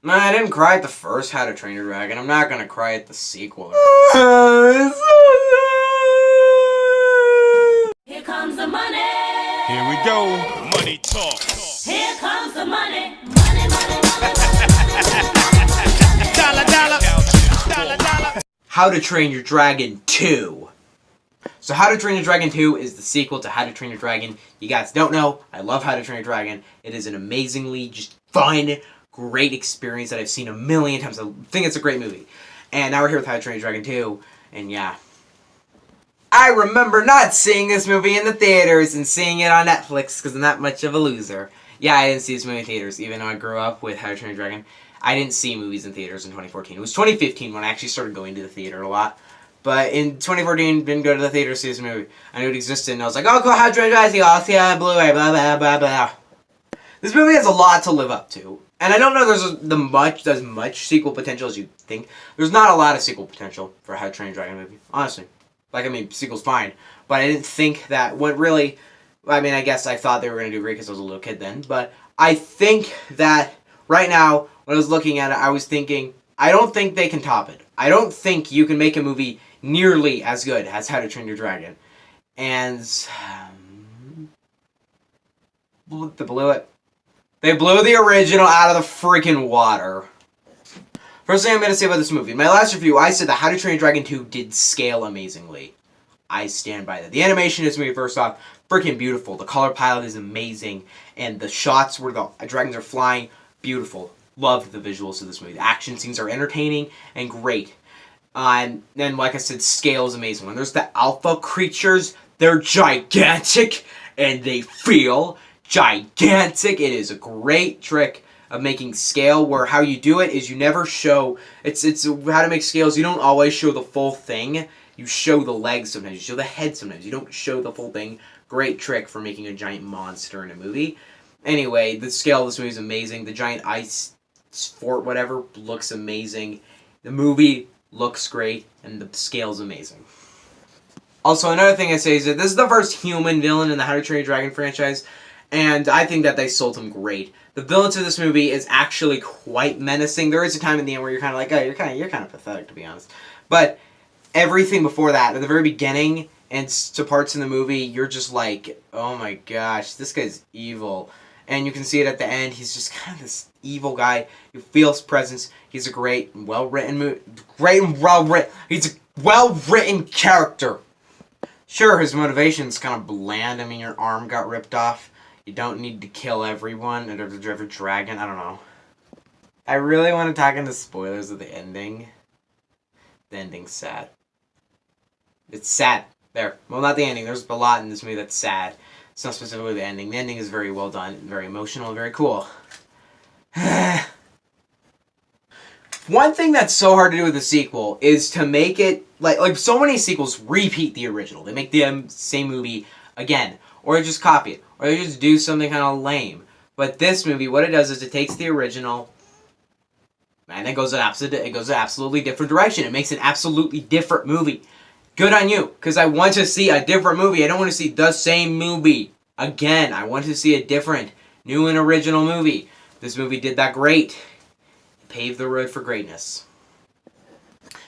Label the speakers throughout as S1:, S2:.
S1: No, I didn't cry at the first How to Train Your Dragon. I'm not gonna cry at the sequel.
S2: Here comes the money.
S3: Here we go. Money talk.
S2: Here comes the money. Money, money, money,
S3: Dollar, dollar. Dollar, dollar.
S1: How to Train Your Dragon 2. So How to Train Your Dragon 2 is the sequel to How to Train Your Dragon. You guys don't know, I love How to Train Your Dragon. It is an amazingly just fun, great experience that I've seen a million times. I think it's a great movie. And now we're here with How to Train Your Dragon 2, and yeah. I remember not seeing this movie in the theaters and seeing it on Netflix because I'm not much of a loser. Yeah, I didn't see this movie in theaters, even though I grew up with How to Train Your Dragon. I didn't see movies in theaters in 2014. It was 2015 when I actually started going to the theater a lot. But in 2014, didn't go to the theater to see this movie. I knew it existed, and I was like, oh, cool, How to Train Your Dragon, I'll see it on Blu-ray, blah, blah, blah, blah. This movie has a lot to live up to. And I don't know if there's much sequel potential as you think. There's not a lot of sequel potential for a How to Train Your Dragon movie, honestly. Like, I mean, sequel's fine. But I didn't think that what really... I mean, I guess I thought they were going to do great because I was a little kid then. But I think that right now, when I was looking at it, I was thinking, I don't think they can top it. I don't think you can make a movie nearly as good as How to Train Your Dragon. And... they blew it. They blew the original out of the freaking water. First thing I'm going to say about this movie. In my last review, I said that How to Train Your Dragon 2 did scale amazingly. I stand by that. The animation in this movie, first off, freaking beautiful. The color palette is amazing. And the shots where the dragons are flying, beautiful. Loved the visuals of this movie. The action scenes are entertaining and great. And then, like I said, scale is amazing. When there's the alpha creatures, they're gigantic. And they feel gigantic. It is a great trick of making scale, where how you do it is you never show, it's how to make scales, you don't always show the full thing. You show the legs sometimes, you show the head sometimes, you don't show the full thing. Great trick for making a giant monster in a movie. Anyway, the scale of this movie is amazing. The giant ice fort, whatever, looks amazing. The movie looks great, and the scale is amazing. Also, another thing I say is that this is the first human villain in the How to Train Your Dragon franchise, and I think that they sold him great. The villain to this movie is actually quite menacing. There is a time in the end where you're kind of like, oh, you're kind of pathetic, to be honest. But everything before that, at the very beginning and to parts in the movie, you're just like, oh my gosh, this guy's evil. And you can see it at the end. He's just kind of this evil guy. You feel his presence. He's a great, well-written he's a well-written character. Sure, his motivation's kind of bland. I mean, your arm got ripped off. You don't need to kill everyone or every dragon. I don't know. I really want to talk into spoilers of the ending. The ending's sad. It's sad. There. Well, not the ending. There's a lot in this movie that's sad. It's not specifically the ending. The ending is very well done, very emotional, and very cool. One thing that's so hard to do with the sequel is to make it, like so many sequels repeat the original. They make the same movie again. Or they just copy it. Or they just do something kind of lame. But this movie, what it does is it takes the original and it goes an absolutely different direction. It makes an absolutely different movie. Good on you, because I want to see a different movie. I don't want to see the same movie again. I want to see a different, new and original movie. This movie did that great. It paved the road for greatness.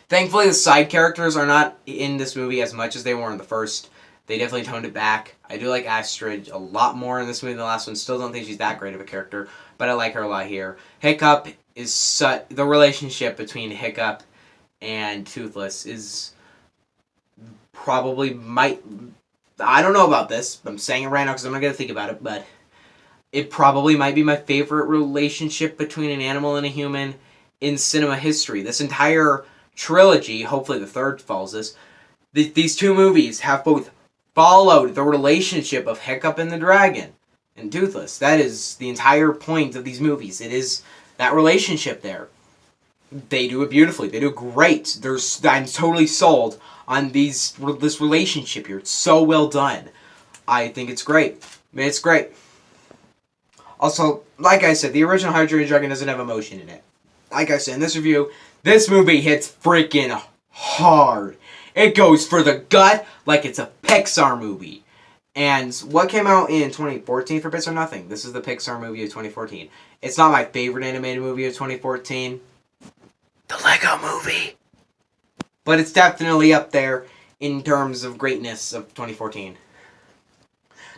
S1: Thankfully, the side characters are not in this movie as much as they were in the first. They definitely toned it back. I do like Astrid a lot more in this movie than the last one. Still don't think she's that great of a character, but I like her a lot here. Hiccup is the relationship between Hiccup and Toothless is probably I don't know about this. I'm saying it right now because I'm not going to think about it, but it probably might be my favorite relationship between an animal and a human in cinema history. This entire trilogy, hopefully the third follows this, these two movies have both followed the relationship of Hiccup and the dragon and Toothless. That is the entire point of these movies. It is that relationship there. They do it beautifully. They do it great. I'm totally sold on this relationship here. It's so well done. I think it's great. It's great. Also, like I said, the original How to Train Your Dragon doesn't have emotion in it. Like I said in this review, this movie hits freaking hard. It goes for the gut like it's a Pixar movie. And what came out in 2014 for Bits or Nothing? This is the Pixar movie of 2014. It's not my favorite animated movie of 2014. The Lego Movie. But it's definitely up there in terms of greatness of 2014.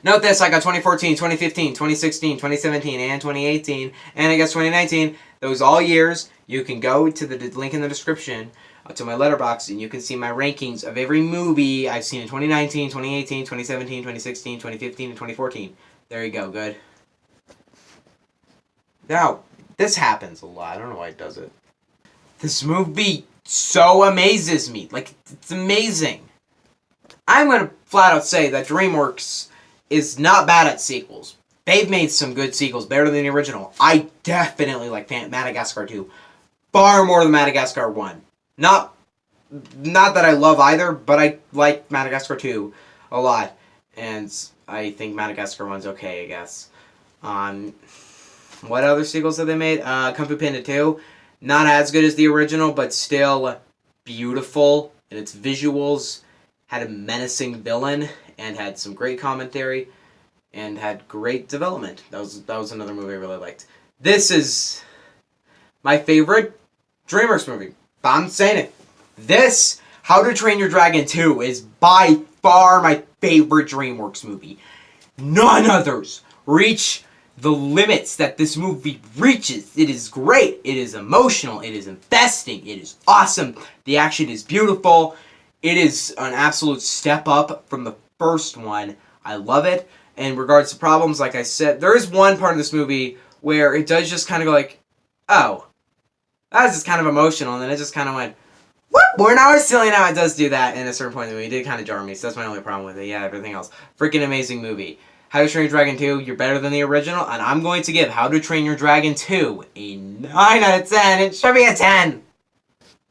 S1: Note this, I got 2014, 2015, 2016, 2017, and 2018, and I guess 2019. Those all years. You can go to the link in the description to my Letterbox, and you can see my rankings of every movie I've seen in 2019, 2018, 2017, 2016, 2015, and 2014. There you go, good. Now, this happens a lot. I don't know why it does it. This movie so amazes me. Like, it's amazing. I'm going to flat out say that DreamWorks is not bad at sequels. They've made some good sequels, better than the original. I definitely like Madagascar 2 far more than Madagascar 1. Not that I love either, but I like Madagascar 2 a lot. And I think Madagascar 1's okay, I guess. What other sequels have they made? Kung Fu Panda 2. Not as good as the original, but still beautiful in its visuals. Had a menacing villain, and had some great commentary, and had great development. That was another movie I really liked. This is my favorite DreamWorks movie. I'm saying it. This, How to Train Your Dragon 2, is by far my favorite DreamWorks movie. None others reach the limits that this movie reaches. It is great. It is emotional. It is investing. It is awesome. The action is beautiful. It is an absolute step up from the first one. I love it. In regards to problems, like I said, there is one part of this movie where it does just kind of go like, oh, that was just kind of emotional, and then it just kind of went, whoop, we're now silly now. It does do that in a certain point in the movie. It did kind of jar me, so that's my only problem with it. Yeah, everything else. Freaking amazing movie. How to Train Your Dragon 2, you're better than the original, and I'm going to give How to Train Your Dragon 2 a 9 out of 10. It should be a 10.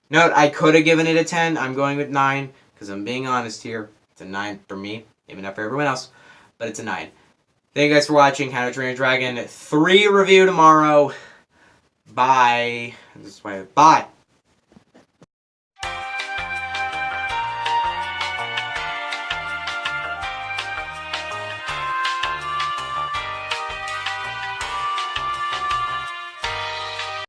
S1: Note, I could have given it a 10. I'm going with 9, because I'm being honest here. It's a 9 for me, maybe not for everyone else, but it's a 9. Thank you guys for watching How to Train Your Dragon 3 review tomorrow. Bye. Bye.